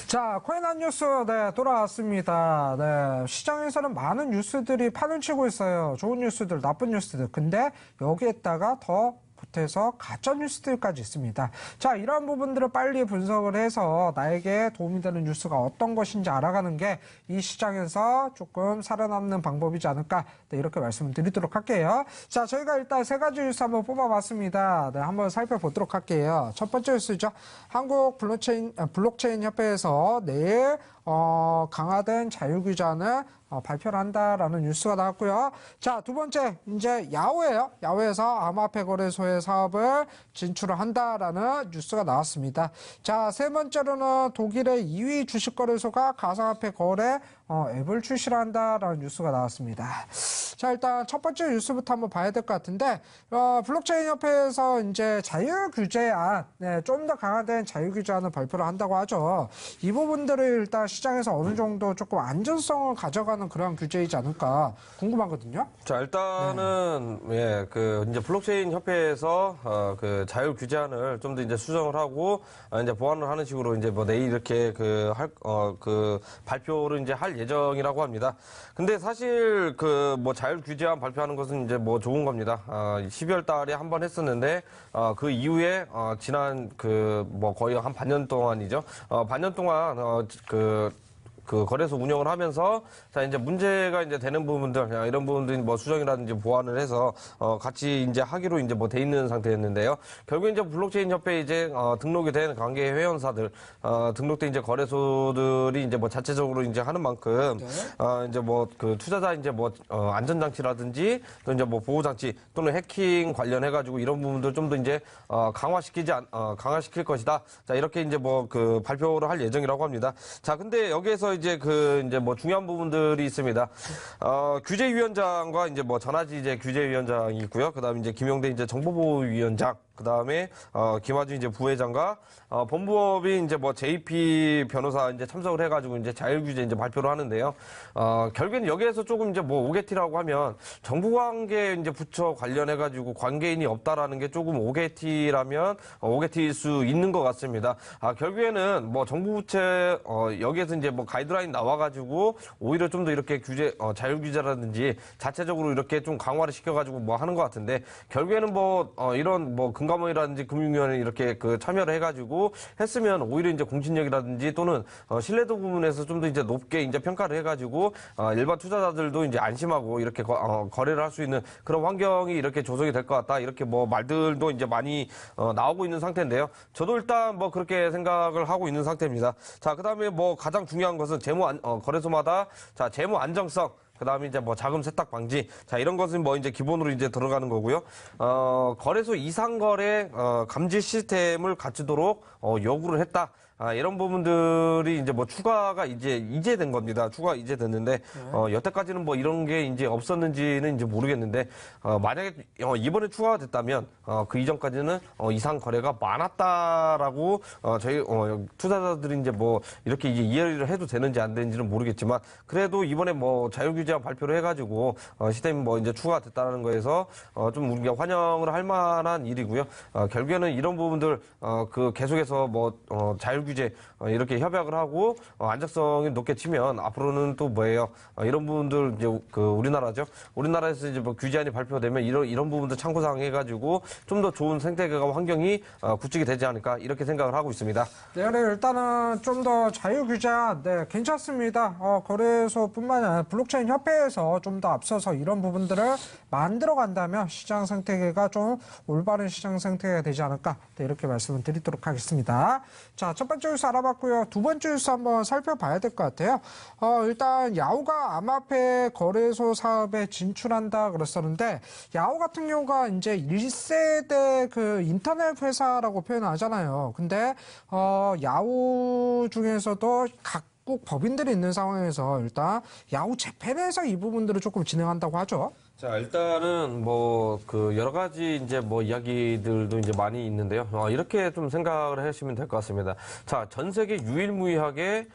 자, 코인한 뉴스, 네, 돌아왔습니다. 네, 시장에서는 많은 뉴스들이 판을 치고 있어요. 좋은 뉴스들, 나쁜 뉴스들. 근데 여기에다가 더 보태서 가짜 뉴스들까지 있습니다. 자, 이런 부분들을 빨리 분석을 해서 나에게 도움이 되는 뉴스가 어떤 것인지 알아가는 게 이 시장에서 조금 살아남는 방법이지 않을까. 네, 이렇게 말씀을 드리도록 할게요. 자, 저희가 일단 세 가지 뉴스 한번 뽑아봤습니다. 네, 한번 살펴보도록 할게요. 첫 번째 뉴스죠. 한국 블록체인 협회에서 내일 강화된 자유규제안을 발표를 한다라는 뉴스가 나왔고요. 자, 두 번째, 이제 야후예요. 야후에서 암호화폐 거래소의 사업을 진출을 한다라는 뉴스가 나왔습니다. 자, 세 번째로는 독일의 2위 주식거래소가 가상화폐 거래 앱을 출시를 한다라는 뉴스가 나왔습니다. 자, 일단 첫 번째 뉴스부터 한번 봐야 될 것 같은데, 블록체인 협회에서 이제 자유규제안, 네, 좀 더 강화된 자유규제안을 발표를 한다고 하죠. 이 부분들을 일단 시장에서 어느 정도 조금 안전성을 가져가는 그런 규제이지 않을까 궁금하거든요. 자, 일단은, 네. 예, 이제 블록체인 협회에서, 그 자유 규제안을 좀 더 이제 수정을 하고, 이제 보완을 하는 식으로 이제 뭐 내일 이렇게 발표를 이제 할 예정이라고 합니다. 근데 사실 뭐 자율 규제안 발표하는 것은 이제 뭐 좋은 겁니다. 12월 달에 한 번 했었는데, 그 이후에, 지난 뭐 거의 한 반년 동안이죠. 반년 동안, 그 거래소 운영을 하면서 자 이제 문제가 이제 되는 부분들 이런 부분들이 뭐 수정이라든지 보완을 해서 같이 이제 하기로 이제 뭐 돼 있는 상태였는데요. 결국 이제 블록체인 협회에 이제 등록이 된 관계 회원사들 등록된 이제 거래소들이 이제 뭐 자체적으로 이제 하는 만큼 네. 이제 뭐 그 투자자 이제 뭐 안전장치라든지 또 이제 뭐 보호장치 또는 해킹 관련해 가지고 이런 부분들 좀 더 이제 강화시킬 것이다. 자 이렇게 이제 뭐 그 발표를 할 예정이라고 합니다. 자 근데 여기에서 이제 뭐 중요한 부분들이 있습니다. 규제위원장과 이제 뭐 전하지 이제 규제위원장이 있고요. 그다음에 이제 김용대 이제 정보보호위원장, 그다음에 김화준 이제 부회장과 법무법이 이제 뭐 JP 변호사 이제 참석을 해가지고 이제 자율규제 이제 발표를 하는데요. 결국에는 여기에서 조금 이제 뭐 오게티라고 하면 정부관계 이제 부처 관련해가지고 관계인이 없다라는 게 조금 오게티라면 오게티일 수 있는 것 같습니다. 결국에는 뭐 정부 부처 여기에서 이제 뭐 가이드라인 나와가지고 오히려 좀 더 이렇게 자율규제라든지 자체적으로 이렇게 좀 강화를 시켜가지고 뭐 하는 것 같은데 결국에는 뭐 이런 뭐 금감원이라든지 금융위원회 이렇게 참여를 해가지고 했으면 오히려 이제 공신력이라든지 또는 신뢰도 부분에서 좀 더 이제 높게 이제 평가를 해가지고 일반 투자자들도 이제 안심하고 이렇게 거래를 할 수 있는 그런 환경이 이렇게 조성이 될 것 같다 이렇게 뭐 말들도 이제 많이 나오고 있는 상태인데요. 저도 일단 뭐 그렇게 생각을 하고 있는 상태입니다. 자 그다음에 뭐 가장 중요한 것은 거래소마다 자 재무 안정성. 그 다음에 이제 뭐 자금 세탁 방지. 자, 이런 것은 뭐 이제 기본으로 이제 들어가는 거고요. 거래소 이상거래, 감지 시스템을 갖추도록, 요구를 했다. 이런 부분들이 이제 뭐 추가가 이제 된 겁니다. 추가 이제 됐는데, 여태까지는 뭐 이런 게 이제 없었는지는 이제 모르겠는데, 만약에 이번에 추가가 됐다면, 그 이전까지는 이상 거래가 많았다라고, 저희, 투자자들이 이제 뭐 이렇게 이제 이해를 해도 되는지 안 되는지는 모르겠지만, 그래도 이번에 뭐 자율규제안 발표를 해가지고, 시스템이 뭐 이제 추가가 됐다는 거에서, 좀 우리가 환영을 할 만한 일이고요. 결국에는 이런 부분들, 계속해서 뭐, 자율규제 이렇게 협약을 하고 안정성이 높게 치면 앞으로는 또 뭐예요? 이런 부분들 이제 우리나라죠. 우리나라에서 이제 뭐 규제안이 발표되면 이런 부분들 참고사항 해가지고 좀 더 좋은 생태계와 환경이 구축이 되지 않을까 이렇게 생각을 하고 있습니다. 네, 일단은 좀 더 자유규제안, 네, 괜찮습니다. 거래소뿐만 아니라 블록체인 협회에서 좀 더 앞서서 이런 부분들을 만들어 간다면 시장 생태계가 좀 올바른 시장 생태계가 되지 않을까, 네, 이렇게 말씀을 드리도록 하겠습니다. 자, 첫 번째 뉴스 알아봤고요. 두 번째 뉴스 한번 살펴봐야 될 것 같아요. 일단 야후가 암호화폐 거래소 사업에 진출한다 그랬었는데 야후 같은 경우가 이제 1세대 그 인터넷 회사라고 표현하잖아요. 근데 야후 중에서도 각국 법인들이 있는 상황에서 일단 야후 재팬에서 이 부분들을 조금 진행한다고 하죠. 자, 일단은 뭐 그 여러 가지 이제 뭐 이야기들도 이제 많이 있는데요. 이렇게 좀 생각을 하시면 될 것 같습니다. 자, 전 세계 유일무이하게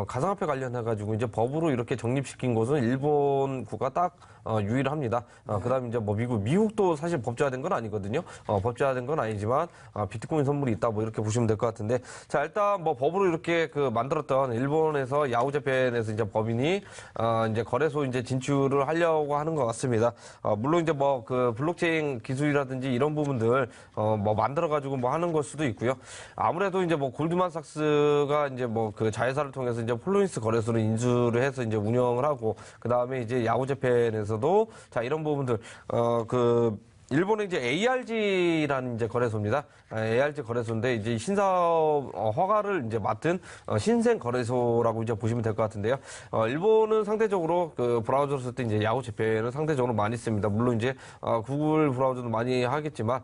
가상화폐 관련해가지고 이제 법으로 이렇게 정립시킨 곳은 일본 국가 딱 유일합니다. 그다음에 이제 뭐 미국도 사실 법제화된 건 아니거든요. 법제화된 건 아니지만 비트코인 선물이 있다 뭐 이렇게 보시면 될 것 같은데, 자, 일단 뭐 법으로 이렇게 그 만들었던 일본에서 야후재팬에서 이제 법인이 이제 거래소 이제 진출을 하려고 하는 것 같습니다. 물론 이제 뭐 그 블록체인 기술이라든지 이런 부분들 뭐 만들어가지고 뭐 하는 걸 수도 있고요. 아무래도 이제 뭐 골드만삭스가 이제 뭐 그 자회사를 통해서 이제 폴로인스 거래소를 인수를 해서 이제 운영을 하고, 그 다음에 이제 야후재팬에서도 자 이런 부분들 일본의 이제 ARG라는 이제 거래소입니다. ARG 거래소인데 이제 신사업 허가를 이제 맡은 신생 거래소라고 이제 보시면 될 것 같은데요. 일본은 상대적으로 그 브라우저를 쓸 때 이제 야후 재팬을 상대적으로 많이 씁니다. 물론 이제 구글 브라우저도 많이 하겠지만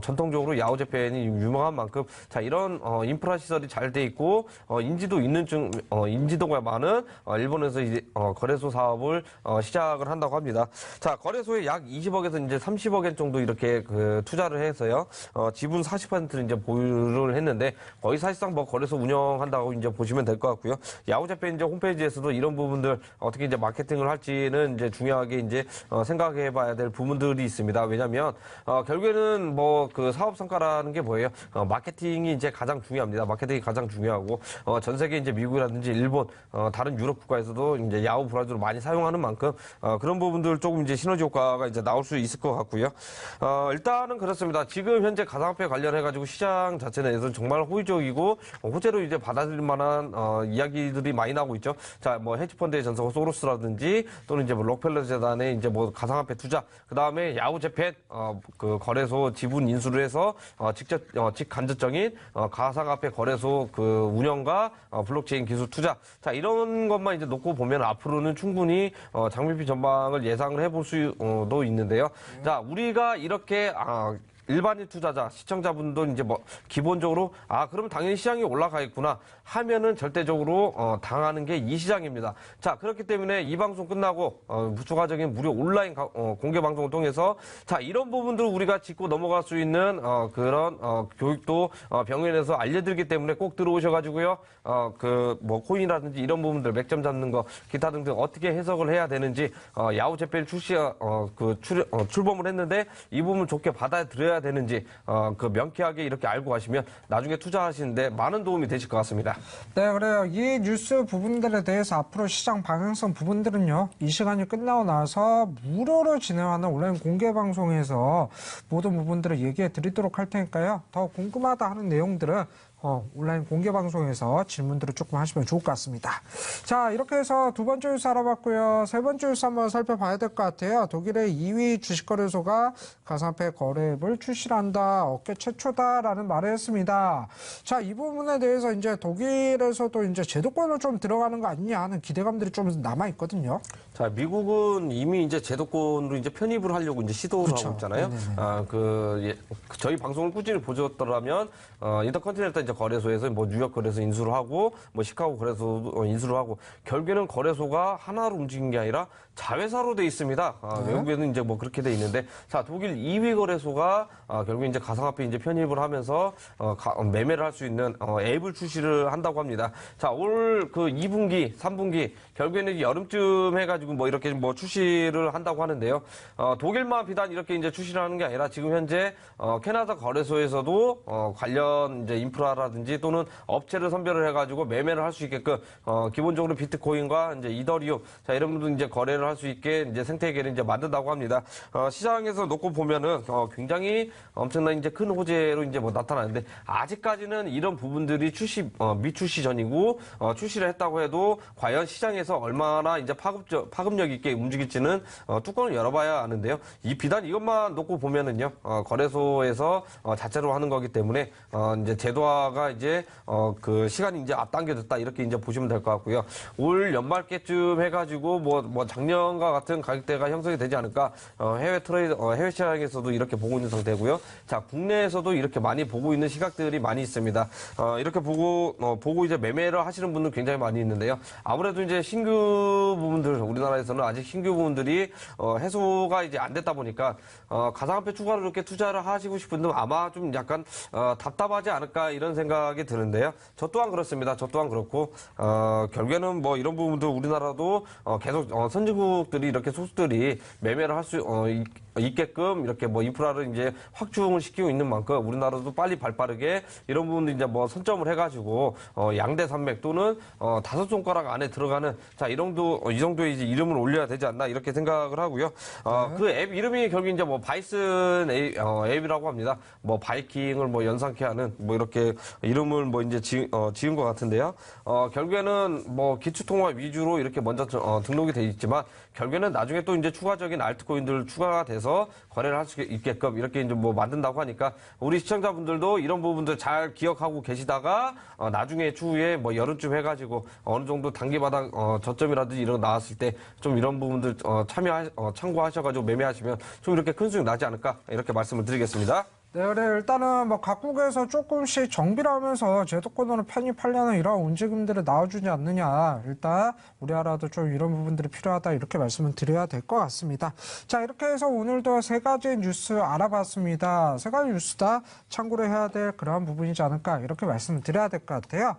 전통적으로 야후 재팬이 유명한 만큼 자 이런 인프라 시설이 잘 돼 있고 인지도가 많은 일본에서 이제 거래소 사업을 시작을 한다고 합니다. 자, 거래소에 약 20억에서 이제 30억엔 정도 이렇게 그 투자를 해서요. 지분 40%를 이제 보유를 했는데 거의 사실상 뭐 거래소 운영한다고 이제 보시면 될 것 같고요. 야후재팬 이제 홈페이지에서도 이런 부분들 어떻게 이제 마케팅을 할지는 이제 중요하게 이제 생각해 봐야 될 부분들이 있습니다. 왜냐면 결국에는 뭐 그 사업 성과라는 게 뭐예요? 마케팅이 이제 가장 중요합니다. 마케팅이 가장 중요하고 전 세계 이제 미국이라든지 일본 다른 유럽 국가에서도 이제 야후 브라우저를 많이 사용하는 만큼 그런 부분들 조금 이제 시너지 효과가 이제 나올 수 있을 것 같고요. 일단은 그렇습니다. 지금 현재 가상화폐 관련해가지고 시장 자체 내에서는 정말 호의적이고 호재로 이제 받아들일 만한 이야기들이 많이 나오고 있죠. 자, 뭐 헤지펀드의 전설 소로스라든지 또는 이제 뭐 록펠러 재단의 이제 뭐 가상화폐 투자, 그 다음에 야후재팬 그 거래소 지분 인수를 해서 직간접적인 가상화폐 거래소 그 운영과 블록체인 기술 투자, 자 이런 것만 이제 놓고 보면 앞으로는 충분히 장밋빛 전망을 예상을 해볼 수도 있는데요. 자, 우리가 이렇게 일반인 투자자, 시청자분도 이제 뭐 기본적으로 그러면 당연히 시장이 올라가겠구나 하면은 절대적으로 당하는 게 이 시장입니다. 자, 그렇기 때문에 이 방송 끝나고 추가적인 무료 온라인 공개 방송을 통해서 자 이런 부분들 우리가 짚고 넘어갈 수 있는 그런 교육도 병행해서 알려드리기 때문에 꼭 들어오셔가지고요. 그 뭐 코인이라든지 이런 부분들 맥점 잡는 거 기타 등등 어떻게 해석을 해야 되는지 야후재팬 출범을 했는데 이 부분 좋게 받아들여야 되는지 그 명쾌하게 이렇게 알고 가시면 나중에 투자하시는데 많은 도움이 되실 것 같습니다. 네, 그래요. 이 뉴스 부분들에 대해서 앞으로 시장 방향성 부분들은요, 이 시간이 끝나고 나서 무료로 진행하는 온라인 공개 방송에서 모든 부분들을 얘기해 드리도록 할 테니까요. 더 궁금하다 하는 내용들은 온라인 공개 방송에서 질문들을 조금 하시면 좋을 것 같습니다. 자, 이렇게 해서 두 번째 뉴스 알아봤고요. 세 번째 뉴스 한번 살펴봐야 될 것 같아요. 독일의 2위 주식거래소가 가상화폐 거래앱을 출시한다. 업계 최초다라는 말을 했습니다. 자, 이 부분에 대해서 이제 독일에서도 이제 제도권으로 좀 들어가는 거 아니냐 하는 기대감들이 좀 남아 있거든요. 자, 미국은 이미 이제 제도권으로 이제 편입을 하려고 이제 시도를 그렇죠. 하고 있잖아요. 저희 방송을 꾸준히 보셨더라면 인터컨티넨탈 이제 거래소에서 뭐 뉴욕 거래소 인수를 하고 뭐 시카고 거래소 인수를 하고 결국에는 거래소가 하나로 움직이는 게 아니라 자회사로 돼 있습니다. 외국에는 이제 뭐 그렇게 돼 있는데 자, 독일 2위 거래소가 결국 이제 가상화폐 이제 편입을 하면서 매매를 할 수 있는 앱을 출시를 한다고 합니다. 자, 올 그 2분기, 3분기 결국에는 여름쯤 해가지고 뭐 이렇게 뭐 출시를 한다고 하는데요. 독일만 비단 이렇게 이제 출시를 하는 게 아니라 지금 현재 캐나다 거래소에서도 관련 이제 인프라라든지 또는 업체를 선별을 해가지고 매매를 할 수 있게끔 기본적으로 비트코인과 이제 이더리움 자 이런 분들 이제 거래를 할 수 있게 이제 생태계를 이제 만든다고 합니다. 시장에서 놓고 보면은 굉장히 엄청난 이제 큰 호재로 이제 뭐 나타나는데 아직까지는 이런 부분들이 미출시 전이고 출시를 했다고 해도 과연 시장에서 얼마나 이제 파급력 있게 움직일지는 뚜껑을 열어봐야 아는데요. 이 비단 이것만 놓고 보면은요 거래소에서 자체로 하는 거기 때문에 이제 제도화가 이제 그 시간이 이제 앞당겨졌다 이렇게 이제 보시면 될 것 같고요. 올 연말께쯤 해가지고 뭐 작년과 같은 가격대가 형성이 되지 않을까 해외 시장에서도 이렇게 보고 있는 상태고요. 자 국내에서도 이렇게 많이 보고 있는 시각들이 많이 있습니다. 이렇게 보고 이제 매매를 하시는 분들 굉장히 많이 있는데요. 아무래도 이제 신규 부분들 우리나라 우리나라에서는 아직 신규 부분들이 해소가 이제 안 됐다 보니까 가상화폐 추가로 이렇게 투자를 하시고 싶은 분 아마 좀 약간 답답하지 않을까 이런 생각이 드는데요. 저 또한 그렇습니다. 저 또한 그렇고 결국에는 뭐 이런 부분도 우리나라도 계속 선진국들이 이렇게 소수들이 매매를 할 수 있게끔 이렇게 뭐 인프라를 이제 확충을 시키고 있는 만큼 우리나라도 빨리 발빠르게 이런 부분도 이제 뭐 선점을 해가지고 양대 산맥 또는 다섯 손가락 안에 들어가는 자 이 정도의 이제 이름을 올려야 되지 않나 이렇게 생각을 하고요. 그 앱 이름이 결국 이제 뭐 바이슨 앱이라고 합니다. 뭐 바이킹을 뭐 연상케 하는 뭐 이렇게 이름을 뭐 이제 지은 것 같은데요. 결국에는 뭐 기초통화 위주로 이렇게 먼저 등록이 돼 있지만 결국에는 나중에 또 이제 추가적인 알트코인들 추가가 돼서 거래를 할 수 있게끔 이렇게 이제 뭐 만든다고 하니까 우리 시청자분들도 이런 부분들 잘 기억하고 계시다가 나중에 추후에 뭐 여름쯤 해가지고 어느 정도 단기바닥 저점이라든지 이런 거 나왔을 때 좀 이런 부분들 참고하셔가지고 매매하시면 좀 이렇게 큰 수익 나지 않을까 이렇게 말씀을 드리겠습니다. 네, 그래 일단은 뭐 각국에서 조금씩 정비를 하면서 제도권으로 편입하려는 이런 움직임들을 나와주지 않느냐. 일단 우리나라도 좀 이런 부분들이 필요하다 이렇게 말씀을 드려야 될 것 같습니다. 자, 이렇게 해서 오늘도 세 가지 뉴스 알아봤습니다. 세 가지 뉴스 다 참고를 해야 될 그러한 부분이지 않을까 이렇게 말씀을 드려야 될 것 같아요.